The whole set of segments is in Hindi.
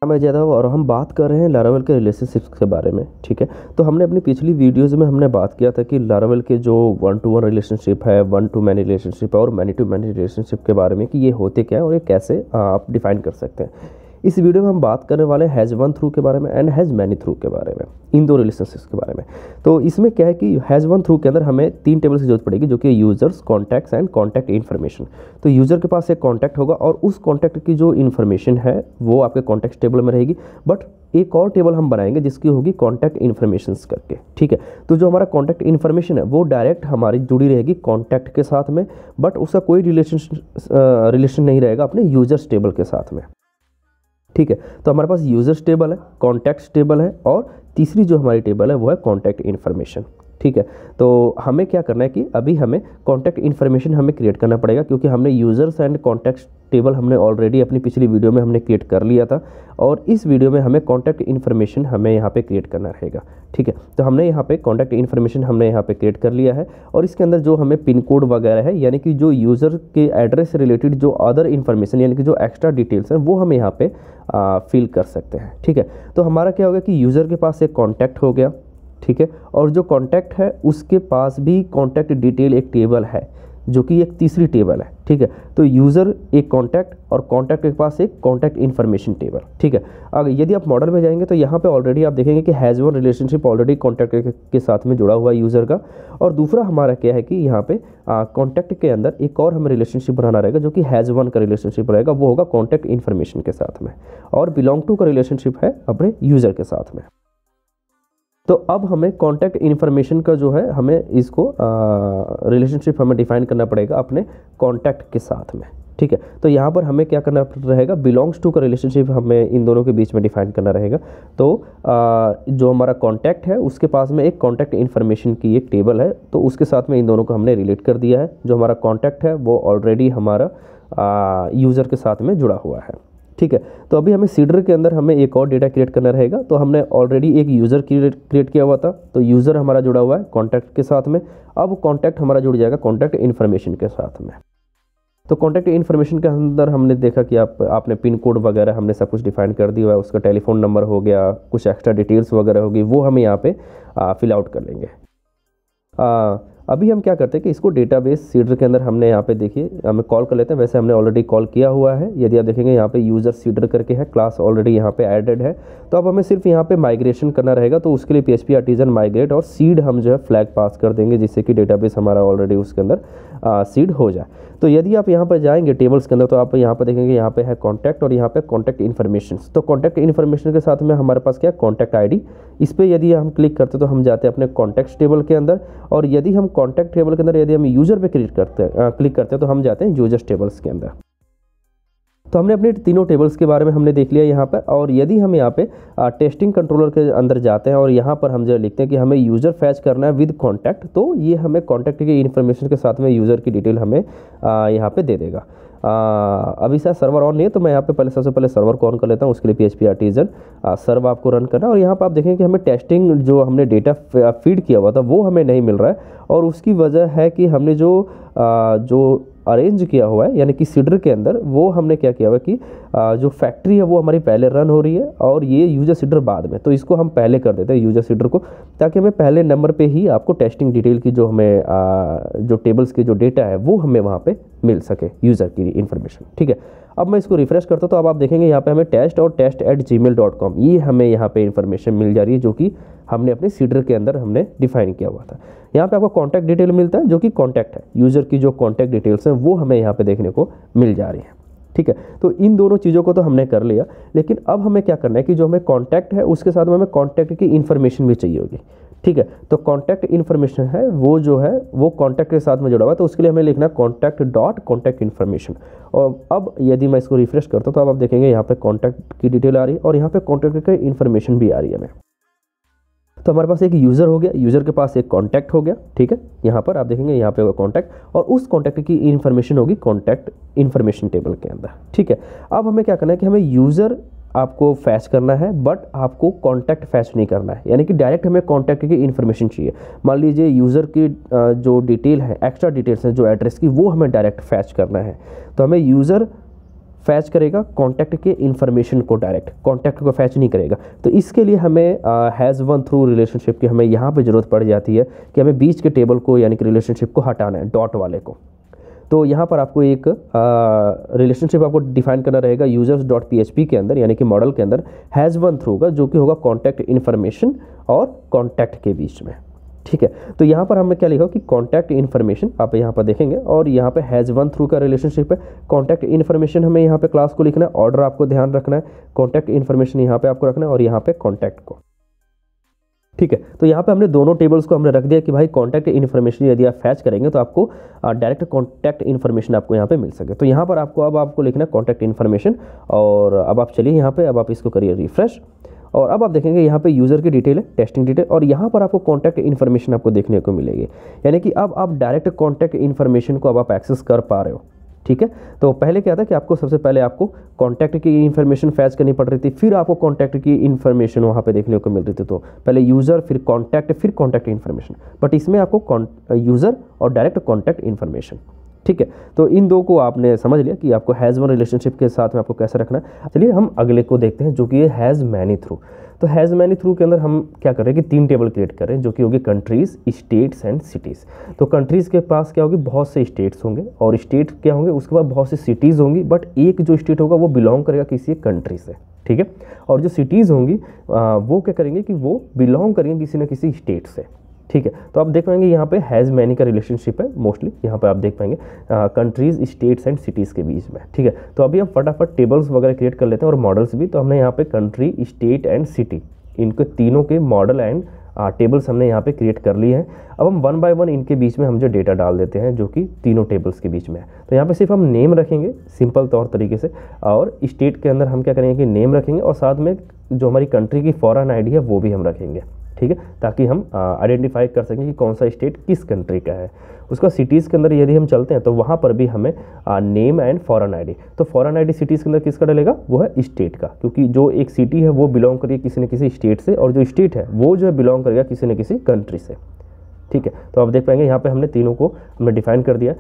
मैं ज़्यादा और हम बात कर रहे हैं लारावेल के रिलेशनशिप्स के बारे में। ठीक है, तो हमने अपनी पिछली वीडियोज़ में हमने बात किया था कि लारावेल के जो 1 to 1 रिलेशनशिप है, 1 to many रिलेशनशिप है और मैनी टू मैनी रिलेशनशिप के बारे में कि ये होते क्या है और ये कैसे आप डिफाइन कर सकते हैं। इस वीडियो में हम बात करने वाले हैं हैज़ वन थ्रू के बारे में एंड हैज़ मैनी थ्रू के बारे में, इन दो रिलेशनशिप्स के बारे में। तो इसमें क्या है कि हैज़ वन थ्रू के अंदर हमें 3 टेबल्स की जरूरत पड़ेगी, जो कि users, contacts and contact information. तो यूज़र के पास एक कॉन्टैक्ट होगा और उस कॉन्टैक्ट की जो इन्फॉर्मेशन है वो आपके कॉन्टैक्ट टेबल में रहेगी, बट एक और टेबल हम बनाएंगे जिसकी होगी कॉन्टैक्ट इन्फॉर्मेशंस करके। ठीक है, तो जो हमारा कॉन्टैक्ट इन्फॉर्मेशन है वो डायरेक्ट हमारी जुड़ी रहेगी कॉन्टैक्ट के साथ में, बट उसका कोई रिलेशन नहीं रहेगा अपने यूजर्स टेबल के साथ में। ठीक है, तो हमारे पास यूजर्स टेबल है, कॉन्टैक्ट्स टेबल है और तीसरी जो हमारी टेबल है वो है कॉन्टैक्ट इन्फॉर्मेशन। ठीक है, तो हमें क्या करना है कि अभी हमें कॉन्टैक्ट इन्फॉर्मेशन हमें क्रिएट करना पड़ेगा, क्योंकि हमने यूज़र्स एंड कॉन्टैक्ट्स टेबल हमने ऑलरेडी अपनी पिछली वीडियो में हमने क्रिएट कर लिया था और इस वीडियो में हमें कॉन्टैक्ट इन्फॉर्मेशन हमें यहाँ पे क्रिएट करना रहेगा। ठीक है, तो हमने यहाँ पे कॉन्टैक्ट इन्फॉर्मेशन हमने यहाँ पे क्रिएट कर लिया है और इसके अंदर जो हमें पिन कोड वगैरह है, यानी कि जो यूज़र के एड्रेस से रिलेटेड जो अदर इन्फॉर्मेशन यानी कि जो एक्स्ट्रा डिटेल्स हैं वो हम यहाँ पे फिल कर सकते हैं। ठीक है, तो हमारा क्या होगा कि यूज़र के पास एक कॉन्टैक्ट हो गया। ठीक है, और जो कॉन्टैक्ट है उसके पास भी कॉन्टैक्ट डिटेल एक टेबल है जो कि एक तीसरी टेबल है। ठीक है, तो यूज़र एक कॉन्टैक्ट और कॉन्टैक्ट के पास एक कॉन्टैक्ट इन्फॉर्मेशन टेबल। ठीक है, अगर यदि आप मॉडल में जाएंगे तो यहाँ पे ऑलरेडी आप देखेंगे कि has one relationship already contact के साथ में जुड़ा हुआ है यूज़र का, और दूसरा हमारा क्या है कि यहाँ पे कॉन्टैक्ट के अंदर एक और हमें रिलेशनशिप बनाना रहेगा जो कि हैज़ वन का रिलेशनशिप रहेगा, वो होगा कॉन्टैक्ट इन्फॉर्मेशन के साथ में, और बिलोंग टू का रिलेशनशिप है अपने यूज़र के साथ में। तो अब हमें कॉन्टैक्ट इन्फॉर्मेशन का जो है हमें इसको रिलेशनशिप हमें डिफाइन करना पड़ेगा अपने कॉन्टैक्ट के साथ में। ठीक है, तो यहाँ पर हमें क्या करना रहेगा, बिलोंग्स टू का रिलेशनशिप हमें इन दोनों के बीच में डिफाइन करना रहेगा। तो जो हमारा कॉन्टैक्ट है उसके पास में एक कॉन्टैक्ट इन्फॉर्मेशन की एक टेबल है, तो उसके साथ में इन दोनों को हमने रिलेट कर दिया है। जो हमारा कॉन्टैक्ट है वो ऑलरेडी हमारा यूज़र के साथ में जुड़ा हुआ है। ठीक है, तो अभी हमें सीडर के अंदर हमें एक और डेटा क्रिएट करना रहेगा। तो हमने ऑलरेडी एक यूज़र क्रिएट किया हुआ था, तो यूज़र हमारा जुड़ा हुआ है कॉन्टैक्ट के साथ में। अब कॉन्टैक्ट हमारा जुड़ जाएगा कॉन्टैक्ट इन्फॉर्मेशन के साथ में। तो कॉन्टैक्ट इन्फॉर्मेशन के अंदर हमने देखा कि आपने पिन कोड वगैरह हमने सब कुछ डिफाइन कर दिया है, उसका टेलीफोन नंबर हो गया, कुछ एक्स्ट्रा डिटेल्स वगैरह होगी, वो हमें यहाँ पे फिल आउट कर लेंगे। अभी हम क्या करते हैं कि इसको डेटाबेस सीडर के अंदर हमने यहाँ पे देखिए हमें कॉल कर लेते हैं। वैसे हमने ऑलरेडी कॉल किया हुआ है, यदि आप देखेंगे यहाँ पे यूज़र सीडर करके है, क्लास ऑलरेडी यहाँ पे ऐडेड है। तो अब हमें सिर्फ यहाँ पे माइग्रेशन करना रहेगा, तो उसके लिए PHP आर्टिजन माइग्रेट और सीड हम जो है फ्लैग पास कर देंगे, जिससे कि डेटाबेस हमारा ऑलरेडी उसके अंदर सीड हो जाए। तो यदि आप यहाँ पर जाएंगे टेबल्स के अंदर तो आप यहाँ पर देखेंगे यहाँ पे है कॉन्टैक्ट और यहाँ पे कॉन्टैक्ट इन्फॉर्मेशन। तो कॉन्टैक्ट इन्फॉर्मेशन के साथ में हमारे पास क्या है, कॉन्टैक्ट ID। इस पर यदि हम क्लिक करते तो हम जाते हैं अपने कॉन्टैक्ट टेबल के अंदर, और यदि हम कॉन्टैक्ट टेबल के अंदर यदि हम यूज़र पे क्लिक करते हैं तो हम जाते हैं यूजर्स टेबल्स के अंदर। तो हमने अपने तीनों टेबल्स के बारे में हमने देख लिया यहाँ पर, और यदि हम यहाँ पे टेस्टिंग कंट्रोलर के अंदर जाते हैं और यहाँ पर हम जो लिखते हैं कि हमें यूज़र फैच करना है विद कॉन्टैक्ट, तो ये हमें कॉन्टैक्ट की इन्फॉर्मेशन के साथ में यूज़र की डिटेल हमें यहाँ पे दे देगा। अभी शायद सर्वर ऑन नहीं है, तो मैं यहाँ पे सबसे पहले सर्वर को ऑन कर लेता हूँ। उसके लिए PHP आर्टिजन सर्वर आपको रन करना, और यहाँ पर आप देखेंगे कि हमें टेस्टिंग जो हमने डेटा फीड किया हुआ था वो हमें नहीं मिल रहा है, और उसकी वजह है कि हमने जो अरेंज किया हुआ है यानी कि सीडर के अंदर, वो हमने क्या किया हुआ है कि जो फैक्ट्री है वो हमारी पहले रन हो रही है और ये यूजर सीडर बाद में। तो इसको हम पहले कर देते हैं यूजर सीडर को, ताकि हमें पहले नंबर पे ही आपको टेस्टिंग डिटेल की जो हमें जो टेबल्स के जो डेटा है वो हमें वहाँ पे मिल सके, यूज़र की इन्फॉर्मेशन। ठीक है, अब मैं इसको रिफ्रेश करता हूँ तो अब आप देखेंगे यहाँ पे हमें टेस्ट और test@gmail.com ये हमें यहाँ पे इन्फॉर्मेशन मिल जा रही है, जो कि हमने अपने सीडर के अंदर हमने डिफाइन किया हुआ था। यहाँ पे आपको कॉन्टैक्ट डिटेल मिलता है, जो कि कॉन्टैक्ट है, यूज़र की जो कॉन्टैक्ट डिटेल्स हैं वो हमें यहाँ पे देखने को मिल जा रही है। ठीक है, तो इन दोनों चीज़ों को तो हमने कर लिया, लेकिन अब हमें क्या करना है कि जो हमें कॉन्टैक्ट है उसके साथ में हमें कॉन्टैक्ट की इन्फॉर्मेशन भी चाहिए होगी। ठीक है, तो कॉन्टैक्ट इन्फॉर्मेशन है वो जो है वो कॉन्टैक्ट के साथ में जुड़ा हुआ है, तो उसके लिए हमें लिखना है कॉन्टैक्ट इन्फॉर्मेशन। और अब यदि मैं इसको रिफ्रेश करता हूँ तो अब आप देखेंगे यहाँ पे कॉन्टैक्ट की डिटेल आ रही है और यहाँ पे कॉन्टैक्ट की इन्फॉर्मेशन भी आ रही है हमें। तो हमारे पास एक यूज़र हो गया, यूज़र के पास एक कॉन्टैक्ट हो गया। ठीक है, यहाँ पर आप देखेंगे यहाँ पे होगा कॉन्टैक्ट, और उस कॉन्टैक्ट की इन्फॉर्मेशन होगी कॉन्टैक्ट इन्फॉर्मेशन टेबल के अंदर। ठीक है, अब हमें क्या करना है कि हमें यूज़र आपको फैच करना है, बट आपको कॉन्टैक्ट फैच नहीं करना है, यानी कि डायरेक्ट हमें कॉन्टैक्ट की इन्फॉर्मेशन चाहिए। मान लीजिए यूज़र की जो डिटेल है, एक्स्ट्रा डिटेल्स हैं जो एड्रेस की, वो हमें डायरेक्ट फैच करना है। तो हमें यूज़र फैच करेगा कॉन्टैक्ट के इन्फॉर्मेशन को, डायरेक्ट कॉन्टैक्ट को फैच नहीं करेगा। तो इसके लिए हमें हैज़ वन थ्रू रिलेशनशिप की हमें यहाँ पे ज़रूरत पड़ जाती है कि हमें बीच के टेबल को यानी कि रिलेशनशिप को हटाना है, डॉट वाले को। तो यहाँ पर आपको एक रिलेशनशिप आपको डिफाइन करना रहेगा यूजर्स डॉट PHP के अंदर, यानी कि मॉडल के अंदर हैज़ वन थ्रू का, जो कि होगा कॉन्टैक्ट इन्फॉर्मेशन और कॉन्टैक्ट के बीच में, ठीक है। तो यहाँ पर हमने क्या लिखा कि कॉन्टैक्ट इन्फॉर्मेशन आप यहाँ पर देखेंगे, और यहाँ पे हैज़ वन थ्रू का रिलेशनशिप है। कॉन्टैक्ट इन्फॉर्मेशन हमें यहाँ पे क्लास को लिखना है, ऑर्डर आपको ध्यान रखना है, कॉन्टैक्ट इन्फॉर्मेशन यहाँ पे आपको रखना है और यहाँ पे कॉन्टैक्ट को, ठीक है। तो यहाँ पे हमने दोनों टेबल्स को हमने रख दिया कि भाई कॉन्टैक्ट इन्फॉर्मेशन यदि आप फैच करेंगे तो आपको डायरेक्ट कॉन्टैक्ट इन्फॉर्मेशन आपको यहाँ पे मिल सके। तो यहाँ पर आपको लिखना है कॉन्टैक्ट इन्फॉर्मेशन, और अब आप चलिए यहाँ पे, अब आप इसको करिए रिफ्रेश, और अब आप देखेंगे यहाँ पे यूज़र की डिटेल है, टेस्टिंग डिटेल, और यहाँ पर आपको कॉन्टैक्ट इन्फॉर्मेशन आपको देखने को मिलेगी, यानी कि अब आप डायरेक्ट कॉन्टैक्ट इन्फॉर्मेशन को अब आप एक्सेस कर पा रहे हो, ठीक है। तो पहले क्या था कि आपको सबसे पहले आपको कॉन्टैक्ट की इन्फॉर्मेशन फैच करनी पड़ रही थी, फिर आपको कॉन्टैक्ट की इन्फॉर्मेशन वहाँ पे देखने को मिल रही थी। तो पहले यूज़र, फिर कॉन्टैक्ट इन्फॉर्मेशन, बट इसमें आपको यूज़र और डायरेक्ट कॉन्टैक्ट इन्फॉर्मेशन, ठीक है। तो इन दो को आपने समझ लिया कि आपको हैज़ वन रिलेशनशिप के साथ में आपको कैसे रखना है। चलिए हम अगले को देखते हैं, जो कि है हैज़ मैनी थ्रू। तो हैज़ मैनी थ्रू के अंदर हम क्या कर रहे हैं कि 3 टेबल क्रिएट कर रहे हैं, जो कि होगी कंट्रीज़, स्टेट्स एंड सिटीज़। तो कंट्रीज़ के पास क्या होगी, बहुत से स्टेट्स होंगे, और स्टेट क्या होंगे, उसके बाद बहुत सी सिटीज़ होंगी, बट एक जो स्टेट होगा वो बिलोंग करेगा किसी कंट्री से, ठीक है। और जो सिटीज़ होंगी वो क्या करेंगे कि वो बिलोंग करेंगे किसी न किसी स्टेट से, ठीक है। तो आप देख पाएंगे यहाँ पे हैज़ मैनी का रिलेशनशिप है मोस्टली, यहाँ पे आप देख पाएंगे कंट्रीज़, स्टेट्स एंड सिटीज़ के बीच में, ठीक है। तो अभी हम फटाफट टेबल्स वगैरह क्रिएट कर लेते हैं और मॉडल्स भी। तो हमने यहाँ पे कंट्री, स्टेट एंड सिटी, इनके तीनों के मॉडल एंड टेबल्स हमने यहाँ पे क्रिएट कर लिए हैं। अब हम 1 बाय 1 इनके बीच में हम जो डेटा डाल देते हैं, जो कि तीनों टेबल्स के बीच में है। तो यहाँ पे सिर्फ हम नेम रखेंगे सिंपल तौर तरीके से, और स्टेट के अंदर हम क्या करेंगे कि नेम रखेंगे, और साथ में जो हमारी कंट्री की फॉरेन आईडी है वो भी हम रखेंगे, ठीक है, ताकि हम आइडेंटिफाई कर सकें कि कौन सा स्टेट किस कंट्री का है। उसका सिटीज़ के अंदर यदि हम चलते हैं तो वहाँ पर भी हमें नेम एंड फॉरेन आईडी, तो फॉरेन आईडी सिटीज़ के अंदर किसका डलेगा, वो है स्टेट का, क्योंकि जो एक सिटी है वो बिलोंग करेगी किसी न किसी स्टेट से, और जो स्टेट है वो जो है बिलोंग करेगा किसी न किसी कंट्री से, ठीक है। तो आप देख पाएंगे यहाँ पे हमने तीनों को हमने डिफाइन कर दिया।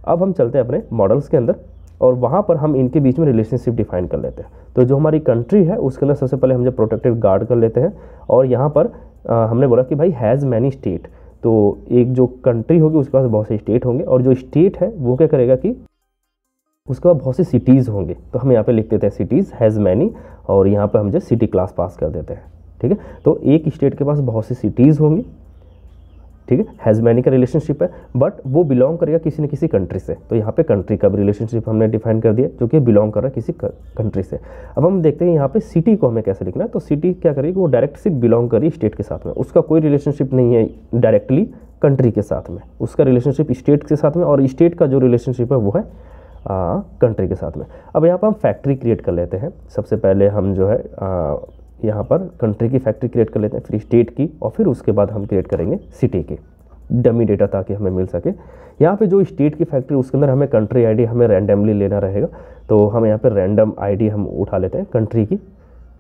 अब हम चलते हैं अपने मॉडल्स के अंदर, और वहाँ पर हम इनके बीच में रिलेशनशिप डिफाइन कर लेते हैं। तो जो हमारी कंट्री है उसके अंदर सबसे पहले हम जो प्रोटेक्टेड गार्ड कर लेते हैं, और यहाँ पर हमने बोला कि भाई हैज़ मैनी स्टेट, तो एक जो कंट्री होगी उसके पास बहुत से स्टेट होंगे, और जो स्टेट है वो क्या करेगा कि उसके बाद बहुत सी सिटीज़ होंगे। तो हम यहाँ पे लिख देते हैं सिटीज़ हैज़ मैनी, और यहाँ पे हम जो सिटी क्लास पास कर देते हैं, ठीक है। तो एक स्टेट के पास बहुत सी सिटीज़ होंगी, ठीक है, हैज़ मैनी का रिलेशनशिप है, बट वो बिलोंग करेगा किसी न किसी कंट्री से। तो यहाँ पे कंट्री का भी रिलेशनशिप हमने डिफाइन कर दिया, जो कि बिलोंग कर रहा है किसी कंट्री से। अब हम देखते हैं यहाँ पे सिटी को हमें कैसे लिखना है। तो सिटी क्या करेगी, वो डायरेक्ट सिर्फ बिलोंग करी स्टेट के साथ में, उसका कोई रिलेशनशिप नहीं है डायरेक्टली कंट्री के साथ में, उसका रिलेशनशिप स्टेट के साथ में, और स्टेट का जो रिलेशनशिप है वो है कंट्री के साथ में। अब यहाँ पर हम फैक्ट्री क्रिएट कर लेते हैं। सबसे पहले हम जो है यहाँ पर कंट्री की फैक्ट्री क्रिएट कर लेते हैं, फिर स्टेट की, और फिर उसके बाद हम क्रिएट करेंगे सिटी की डमी डेटा, ताकि हमें मिल सके। यहाँ पे जो स्टेट की फैक्ट्री उसके अंदर हमें कंट्री आईडी हमें रैंडमली लेना रहेगा। तो हम यहाँ पे रैंडम आईडी हम उठा लेते हैं कंट्री की,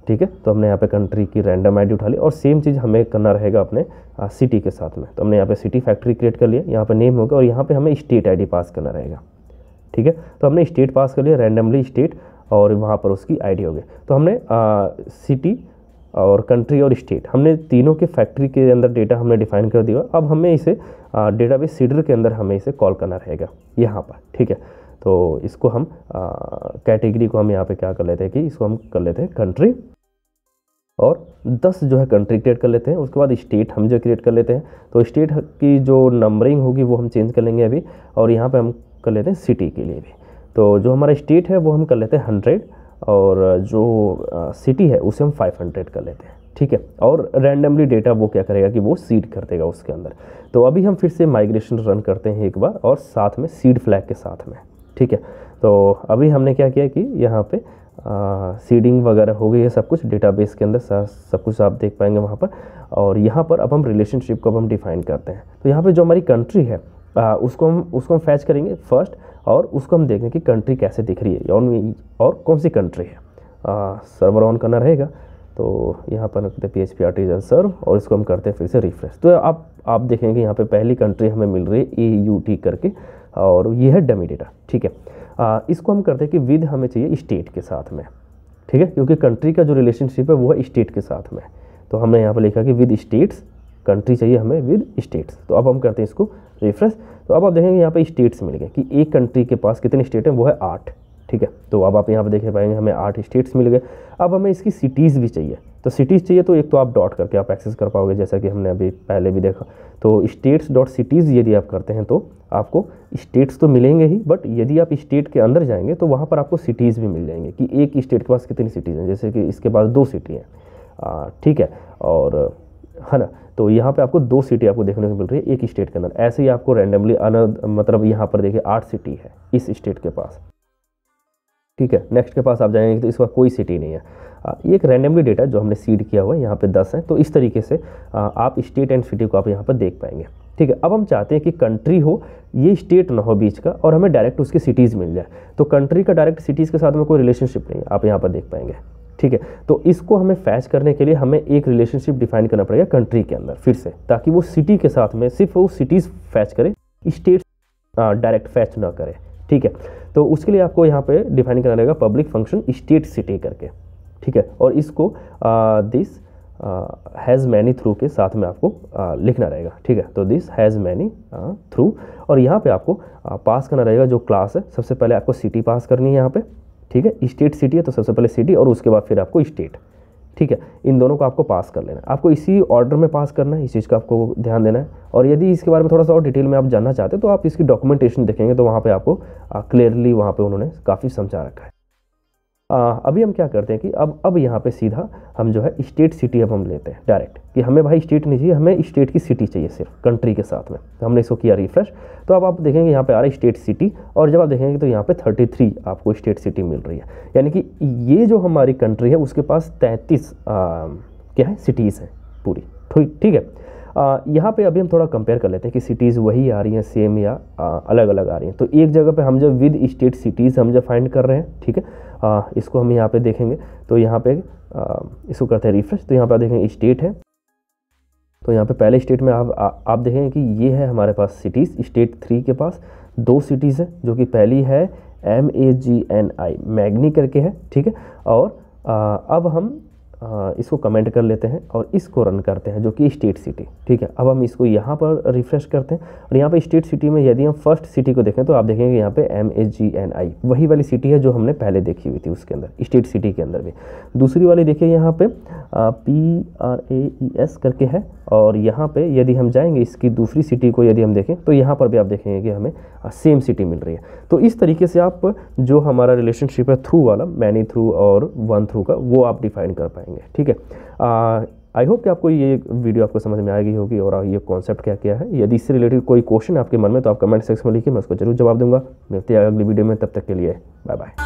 ठीक है। तो हमने यहाँ पे कंट्री की रैंडम आईडी उठा ली, और सेम चीज़ हमें करना रहेगा अपने सिटी के साथ में। तो हमने यहाँ पे सिटी फैक्ट्री क्रिएट कर लिया, यहाँ पे नेम होगा, और यहाँ पे हमें स्टेट आईडी पास करना रहेगा, ठीक है। तो हमने स्टेट पास कर लिया, रैंडमली स्टेट, और वहाँ पर उसकी आईडी हो गई। तो हमने सिटी और कंट्री और स्टेट, हमने तीनों के फैक्ट्री के अंदर डेटा हमने डिफाइन कर दिया। अब हमें इसे डेटाबेस सीडर के अंदर हमें इसे कॉल करना रहेगा यहाँ पर, ठीक है। तो इसको हम कैटेगरी को हम यहाँ पे क्या कर लेते हैं कि इसको हम कर लेते हैं कंट्री, और 10 जो है कंट्री क्रिएट कर लेते हैं। उसके बाद स्टेट हम जो क्रिएट कर लेते हैं, तो स्टेट की जो नंबरिंग होगी वो हम चेंज कर लेंगे अभी, और यहाँ पे हम कर लेते हैं सिटी के लिए भी। तो जो हमारा स्टेट है वो हम कर लेते हैं 100, और जो सिटी है उसे हम 500 कर लेते हैं, ठीक है। और रैंडमली डेटा वो क्या करेगा कि वो सीड कर देगा उसके अंदर। तो अभी हम फिर से माइग्रेशन रन करते हैं एक बार, और साथ में सीड फ्लैग के साथ में, ठीक है। तो अभी हमने क्या किया कि यहाँ पे सीडिंग वगैरह हो गई है, सब कुछ डेटाबेस के अंदर सब कुछ आप देख पाएंगे वहाँ पर। और यहाँ पर अब हम रिलेशनशिप को अब हम डिफाइन करते हैं। तो यहाँ पे जो हमारी कंट्री है उसको हम फैच करेंगे फर्स्ट, और उसको हम देखेंगे कि कंट्री कैसे दिख रही है और कौन सी कंट्री है। सर्वर ऑन करना रहेगा, तो यहाँ पर करते हैं PHP आर्टिजन सर्व, और इसको हम करते हैं फिर से रिफ्रेश। तो आप देखेंगे यहाँ पे पहली कंट्री हमें मिल रही है AUT करके, और ये है डमी डेटा, ठीक है। इसको हम करते हैं कि विद हमें चाहिए स्टेट के साथ में, ठीक है, क्योंकि कंट्री का जो रिलेशनशिप है वो है स्टेट के साथ में। तो हमने यहाँ पर लिखा कि विद स्टेट्स, कंट्री चाहिए हमें विद स्टेट्स। तो अब हम करते हैं इसको रिफ्रेश। तो अब आप देखेंगे यहाँ पे स्टेट्स मिल गए कि एक कंट्री के पास कितने स्टेट हैं, वो है 8, ठीक है। तो अब आप यहाँ पे देख पाएंगे हमें 8 स्टेट्स मिल गए। अब हमें इसकी सिटीज़ भी चाहिए। तो सिटीज़ चाहिए तो एक तो आप डॉट करके आप एक्सेस कर पाओगे, जैसा कि हमने अभी पहले भी देखा। तो स्टेट्स डॉट सिटीज़ यदि आप करते हैं तो आपको स्टेट्स तो मिलेंगे ही, बट यदि आप स्टेट के अंदर जाएंगे तो वहाँ पर आपको सिटीज़ भी मिल जाएंगे कि एक स्टेट के पास कितनी सिटीज़ हैं। जैसे कि इसके पास 2 सिटी हैं, ठीक है, और है ना। तो यहाँ पे आपको 2 सिटी आपको देखने को मिल रही है एक स्टेट के अंदर। ऐसे ही आपको रैंडमली मतलब यहाँ पर देखिए 8 सिटी है इस स्टेट के पास, ठीक है। नेक्स्ट के पास आप जाएंगे तो इसका कोई सिटी नहीं है। ये एक रैंडमली डेटा जो हमने सीड किया हुआ है, यहाँ पे 10 है। तो इस तरीके से आप स्टेट एंड सिटी को आप यहाँ पर देख पाएंगे, ठीक है। अब हम चाहते हैं कि कंट्री हो, ये स्टेट ना हो बीच का, और हमें डायरेक्ट उसकी सिटीज़ मिल जाए। तो कंट्री का डायरेक्ट सिटीज़ के साथ में कोई रिलेशनशिप नहीं है, आप यहाँ पर देख पाएंगे, ठीक है। तो इसको हमें फैच करने के लिए हमें एक रिलेशनशिप डिफाइन करना पड़ेगा कंट्री के अंदर फिर से, ताकि वो सिटी के साथ में सिर्फ वो सिटीज़ फैच करे, स्टेट डायरेक्ट फैच ना करे, ठीक है। तो उसके लिए आपको यहाँ पे डिफाइन करना रहेगा पब्लिक फंक्शन स्टेट सिटी करके, ठीक है। और इसको दिस हैज़ मैनी थ्रू के साथ में आपको लिखना रहेगा, ठीक है। तो दिस हैज़ मैनी थ्रू, और यहाँ पे आपको पास करना रहेगा जो क्लास है। सबसे पहले आपको सिटी पास करनी है यहाँ पे, ठीक है। स्टेट सिटी है तो सबसे पहले सिटी और उसके बाद फिर आपको स्टेट, ठीक है। इन दोनों को आपको पास कर लेना है, आपको इसी ऑर्डर में पास करना है, इस चीज़ का आपको ध्यान देना है। और यदि इसके बारे में थोड़ा सा और डिटेल में आप जानना चाहते हैं तो आप इसकी डॉक्यूमेंटेशन देखेंगे तो वहाँ पे आपको क्लियरली वहाँ पे उन्होंने काफ़ी समझा रखा है। अभी हम क्या करते हैं कि अब यहाँ पे सीधा हम जो है स्टेट सिटी अब हम लेते हैं डायरेक्ट, कि हमें भाई स्टेट नहीं चाहिए, हमें स्टेट की सिटी चाहिए सिर्फ कंट्री के साथ में। तो हमने इसको किया रिफ्रेश। तो अब आप देखेंगे यहाँ पे आ रहा है स्टेट सिटी, और जब आप देखेंगे तो यहाँ पे 33 आपको स्टेट सिटी मिल रही है। यानी कि ये जो हमारी कंट्री है उसके पास 33 क्या है सिटीज़ हैं पूरी, ठीक है। यहाँ पे अभी हम थोड़ा कंपेयर कर लेते हैं कि सिटीज़ वही आ रही हैं सेम या अलग अलग आ रही हैं। तो एक जगह पे हम जब विद स्टेट सिटीज़ हम जब फाइंड कर रहे हैं, ठीक है, इसको हम यहाँ पे देखेंगे। तो यहाँ पे इसको करते हैं रिफ्रेश। तो यहाँ पे देखेंगे स्टेट है, तो यहाँ पे पहले स्टेट में आप देखेंगे कि ये है हमारे पास सिटीज़। स्टेट 3 के पास 2 सिटीज़ है, जो कि पहली है MAGNI मैग्नी करके है, ठीक है। और अब हम इसको कमेंट कर लेते हैं और इसको रन करते हैं, जो कि स्टेट सिटी, ठीक है। अब हम इसको यहाँ पर रिफ्रेश करते हैं, और यहाँ पे स्टेट सिटी में यदि हम फर्स्ट सिटी को देखें तो आप देखेंगे यहाँ पे MAGNI वही वाली सिटी है जो हमने पहले देखी हुई थी उसके अंदर, स्टेट सिटी के अंदर भी। दूसरी वाली देखिए यहाँ पे PRAES करके है, और यहाँ पे यदि हम जाएंगे इसकी दूसरी सिटी को यदि हम देखें तो यहाँ पर भी आप देखेंगे कि हमें सेम सिटी मिल रही है। तो इस तरीके से आप जो हमारा रिलेशनशिप है थ्रू वाला, मैनी थ्रू और वन थ्रू का, वो आप डिफाइन कर पाएंगे, ठीक है। आई होप कि आपको ये वीडियो आपको समझ में आ गई होगी और ये कॉन्सेप्ट क्या क्या है। यदि इससे रिलेटेड कोई क्वेश्चन आपके मन में तो आप कमेंट सेक्शन में लिखिए, मैं उसको जरूर जवाब दूंगा। मिलते हैं अगली वीडियो में, तब तक के लिए बाय बाय।